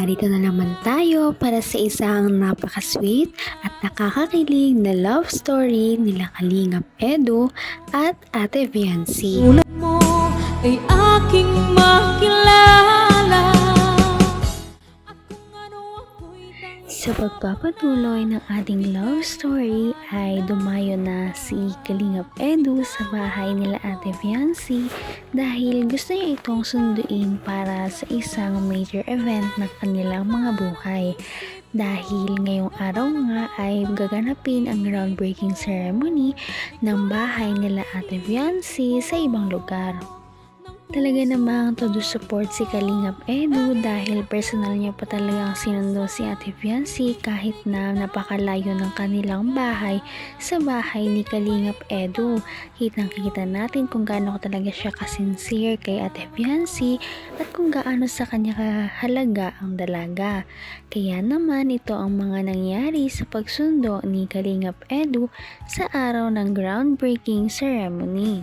Narito na naman tayo para sa isang napaka-sweet at nakakakilig na love story nila Kalingap Edu at Ate Viancy. Tulad mo ay aking makilala. Sa pagpapatuloy ng ating love story ay dumayo na si Kalingap Edu sa bahay nila Ate Viancy dahil gusto niya itong sunduin para sa isang major event ng kanilang mga buhay. Dahil ngayong araw nga ay gaganapin ang groundbreaking ceremony ng bahay nila Ate Viancy sa ibang lugar. Talaga namang todo support si Kalingap Edu dahil personal niya pa talagang sinundo si Ate Viancy kahit na napakalayo ng kanilang bahay sa bahay ni Kalingap Edu. Kitang-kita natin kung gaano talaga siya kasincere kay Ate Viancy at kung gaano sa kanya kahalaga ang dalaga. Kaya naman ito ang mga nangyari sa pagsundo ni Kalingap Edu sa araw ng groundbreaking ceremony.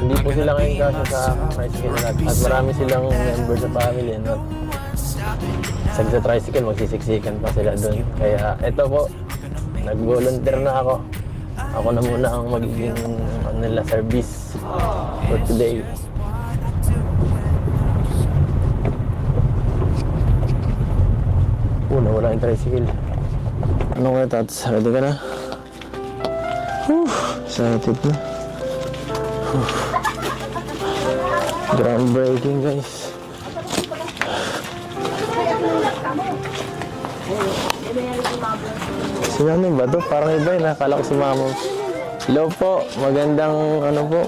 Hindi po sila ngayon kasi sa tricycle at marami silang member sa family. No? Sa tricycle, magsisiksikan pa sila doon. Kaya eto po, nag-volunteer na ako. Ako na muna ang magiging nila service for today. Wala yung tricycle. Ano nga tats? Ready ka na? Excited na. Groundbreaking guys. Si Mami ba to? Parang iba yun. Nakala ko si Mama. Hello po. Magandang ano po.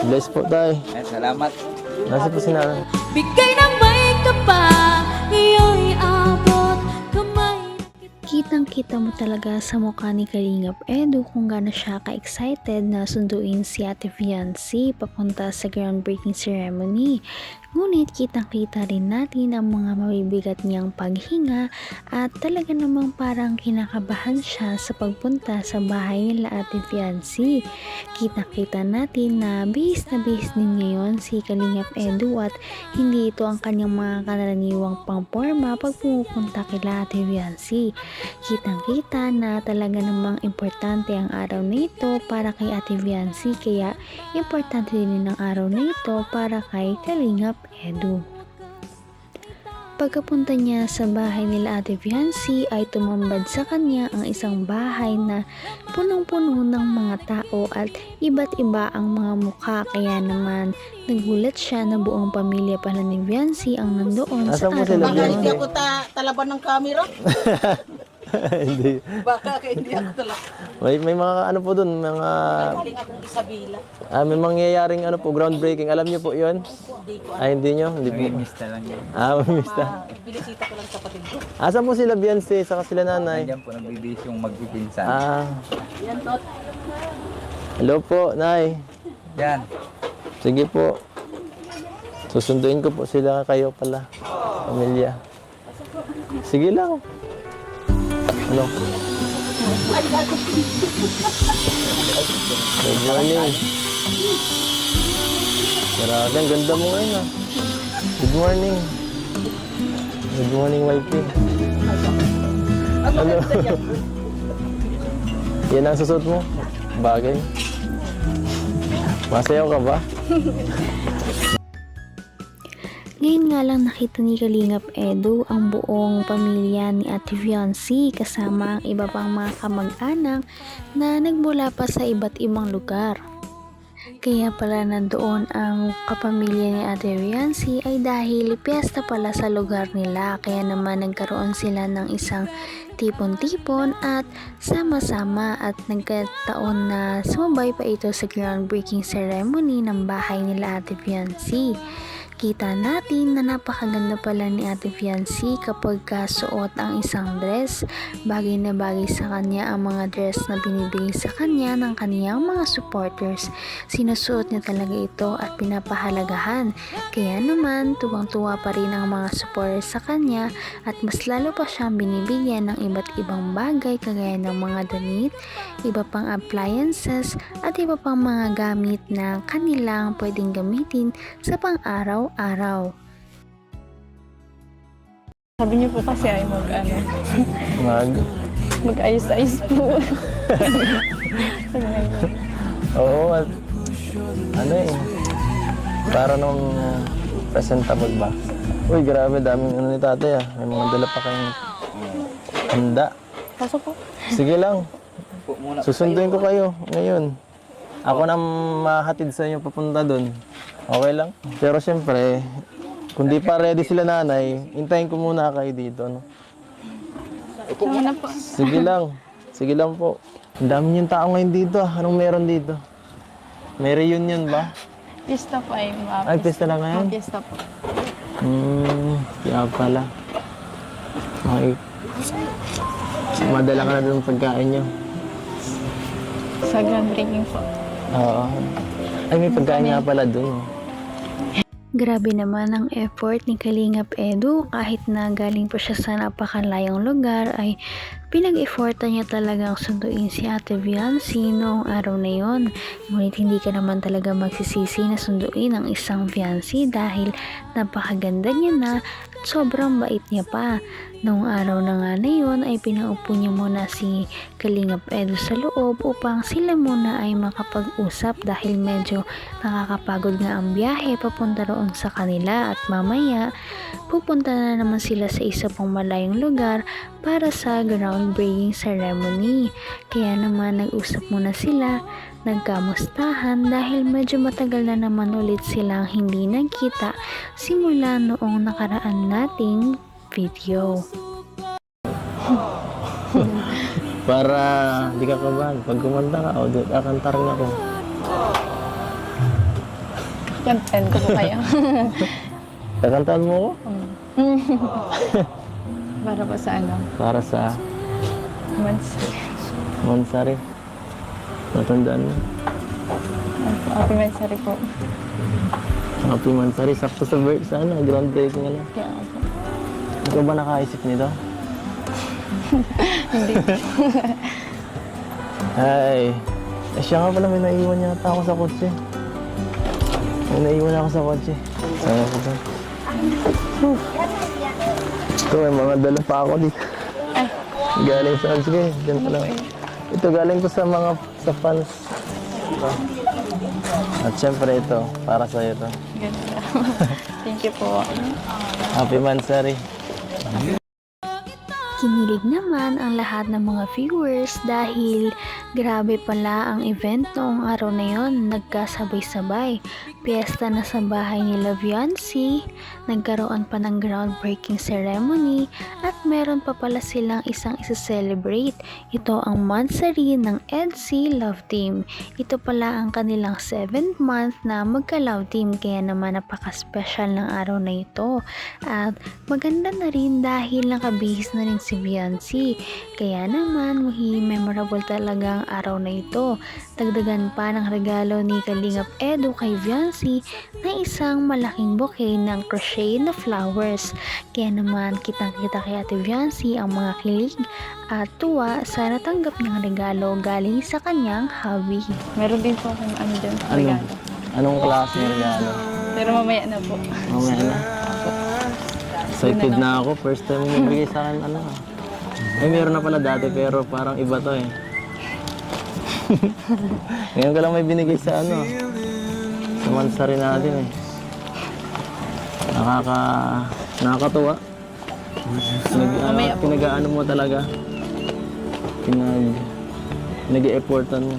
Bless po tayo. Salamat. Nasa po si Nana? Bigay ng may kapal, iyo'y abot kamay. Kitang-kita mo talaga sa mukha ni Kalingap Edu kung gaano siya ka-excited na sunduin si Ate Viancy papunta sa groundbreaking ceremony. Ngunit kitang-kita rin natin ang mga mabibigat niyang paghinga at talaga namang parang kinakabahan siya sa pagpunta sa bahay nila Ate Viancy. Kitang-kita natin na bihis din ngayon si Kalingap Edu at hindi ito ang kanyang mga karaniwang pangporma pag pumupunta kila Ate Viancy. Kitang-kita na talaga namang importante ang araw na ito para kay Ate Viancy kaya importante din ang araw na ito para kay Kalingap Edu. Pagkapunta niya sa bahay nila Ate Viancy ay tumambad sa kanya ang isang bahay na punong-puno ng mga tao at iba't iba ang mga mukha kaya naman nagulat siya na buong pamilya pala ni Viancy ang nandoon sa Asan po araw sila, na Baka yun. hindi ako talaban ng camera. Hindi. Baka hindi ako talaban. May mga ano po dun. Mga Galing akong Isabela. may mangyayaring ano po. Groundbreaking. Alam niyo po yun? Hindi ko. Ay hindi niyo? Hindi po. Mista lang yun. Mamista. Binisita ko lang sa kapatid ko. Asan po sila Viancy? Saka sila nanay? Nandiyan po nagbibis yung magpipinsan. Yan, Tot. Hello po, Nay. Yan. Sige po. Susunduin ko po sila kayo pala. Pamilya. Sige lang. Ano? Good morning. Grabe, ang ganda mo ngayon ah. Good morning. Good morning, wifey. Ano? Yan ang susot mo? Bagay. Masayaw ka ba? Ngayon nga lang nakita ni Kalingap Edu ang buong pamilya ni Ate Viancy kasama ang iba pang mga kamag-anak na nagmula pa sa iba't ibang lugar. Kaya pala nandoon ang kapamilya ni Ate Viancy ay dahil piyesta pala sa lugar nila kaya naman nagkaroon sila ng isang tipon-tipon at sama-sama at nagkataon na sumabay pa ito sa groundbreaking ceremony ng bahay nila Ate Viancy. Kita natin na napakaganda pala ni Ate Viancy kapag kasuot ang isang dress. Bagay na bagay sa kanya ang mga dress na binibigay sa kanya ng kaniyang mga supporters. Sinusuot niya talaga ito at pinapahalagahan. Kaya naman tuwang-tuwa pa rin ang mga supporters sa kanya at mas lalo pa siyang binibigyan ng iba't ibang bagay kagaya ng mga damit, iba pang appliances at iba pang mga gamit na kanilang pwedeng gamitin sa pang-araw-araw. Sabi niyo po kasi ay mag-ayos-ayos po. Oo, at ano eh, para nung presentable ba? Uy, grabe, daming ano ni tatay ah. May mga dala pa kayong handa. Pasok po. Sige lang, Po muna. susunduin ko kayo ngayon. Ako na mahatid sa inyo papunta doon. Okay lang? Pero siyempre, kung di pa ready sila nanay, hintayin ko muna kayo dito. No? Tama na po. Sige lang po. Ang dami niyong tao ngayon dito ah. Anong meron dito? May reunion ba? Pista po ay Ay, pista na ngayon? Pista po. Kaya pala. Okay. Madala ka na doon pagkain nyo. Sa groundbreaking po. Oo. Ay, may pagkain nga pala doon. Grabe naman ang effort ni Kalingap Edu kahit na galing po siya sa napakalayong lugar ay pinag-effortan niya talagang sunduin si Ate Viancy noong araw na yon. Ngunit hindi ka naman talaga magsisisi na sunduin ang isang Viancy dahil napakaganda niya na at sobrang bait niya pa. Noong araw na nga na yun ay pinaupo niya muna si Kalingap Edu sa loob upang sila muna ay makapag-usap dahil medyo nakakapagod nga ang biyahe papunta roon sa kanila at mamaya pupunta na naman sila sa isa pang malayong lugar para sa groundbreaking ceremony. Kaya naman nag-usap muna sila, nagkamustahan dahil medyo matagal na naman ulit silang hindi nagkita simula noong nakaraan nating video. Para di ka kabahan. Pag kumanta ka, o kakanta rin ako. Kantahan ko po kayo. Kakantaan mo ako? Para po sa ano? Para sa Mansari. Natandaan mo. Happy Mansari po. Happy Mansari. Sakto sa groundbreaking ano. Kaya po. Ikaw ba nakaisip nito? Hindi. Ay. Siya nga pala, may naiwan yata ako sa kotse. May naiwan ako sa kotse. Sayang ko ba? Ito, may mga dala pa ako dito. Ay. Galing sa sige, dyan pa lang. Ito galing ko sa mga sa fans. At syempre ito, para sa ito. Ganda. Thank you po. Happy Mansari. Kinilig naman ang lahat ng mga viewers dahil grabe pala ang event noong araw na yon. Nagkasabay-sabay. Piyesta na sa bahay ni Viancy, nagkaroon pa ng groundbreaking ceremony at meron pa pala silang isang isa-celebrate. Ito ang monthsary ng EDC Love Team. Ito pala ang kanilang 7th month na magka-love team kaya naman napaka-special ng araw na ito. At maganda na rin dahil nakabihis na rin si Viancy. Kaya naman memorable talaga ang araw na ito. Dagdagan pa ng regalo ni Kalingap Edu kay Viancy na isang malaking bouquet ng crochet na flowers. Kaya naman kitang-kita kay Ate Viancy ang mga kilig at tuwa sa natanggap niyang regalo galing sa kanyang hubby. Meron din po akong ano dyan, regalo. Anong klase ng regalo? Pero mamaya na po. Mamaya na. Excited na ako. First time mo bigay sa akin, ano. Ay, meron na pala dati pero parang iba to eh. Ngayon ko lang may binigay sa ano. Sa mansari natin eh. Nakakatuwa. Pinag-aano mo talaga. Nag-e-effortan mo.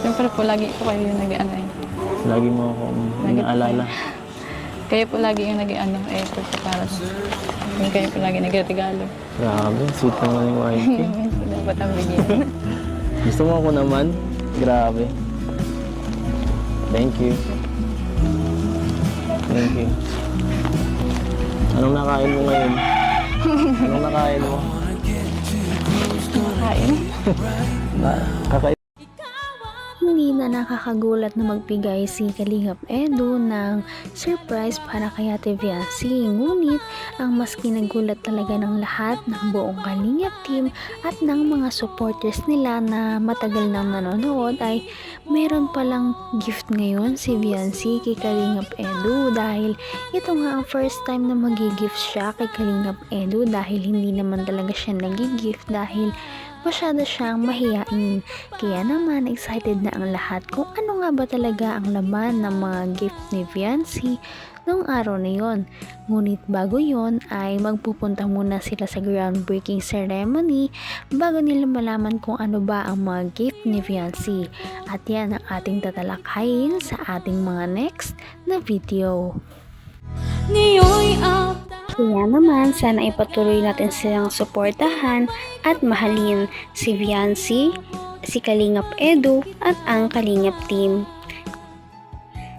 Siyempre po, lagi po kayo yung nag-ano eh. Lagi mo akong inaalala. Kayo po lagi yung nag-ano, effort po para sa yung kayo po lagi nag-regalo. Grabe, sweet naman yung wife. Dapat ang bigyan. Gusto mo ako naman? Grabe. Thank you. Thank you. Anong nakain mo ngayon? Anong nakain mo? Kain. Kakain. Hindi na nakakagulat na magbigay si Kalingap Edu ng surprise para kay Ate Viancy. Ngunit ang mas kinagulat talaga ng lahat ng buong Kalingap team at ng mga supporters nila na matagal nang nanonood ay meron palang gift ngayon si Viancy kay Kalingap Edu, dahil ito nga ang first time na magi-gift siya kay Kalingap Edu, dahil hindi naman talaga siya nagi-gift dahil masyado siyang mahiyain. Kaya naman excited na ang lahat kung ano nga ba talaga ang laman ng mga gift ni Viancy noong araw na yon. Ngunit bago yon ay magpupunta muna sila sa groundbreaking ceremony bago nila malaman kung ano ba ang mga gift ni Viancy. At yan ang ating tatalakayin sa ating mga next na video. Ngayon'y after Kaya naman, sana ipatuloy natin silang suportahan at mahalin si Viancy, si Kalingap Edu at ang Kalingap team.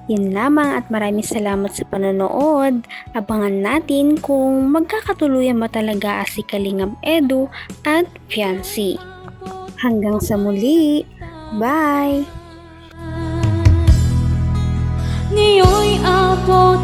Yun lamang at maraming salamat sa panonood. Abangan natin kung magkakatuluyan ba talaga si Kalingap Edu at Viancy. Hanggang sa muli. Bye! ngayon'y abot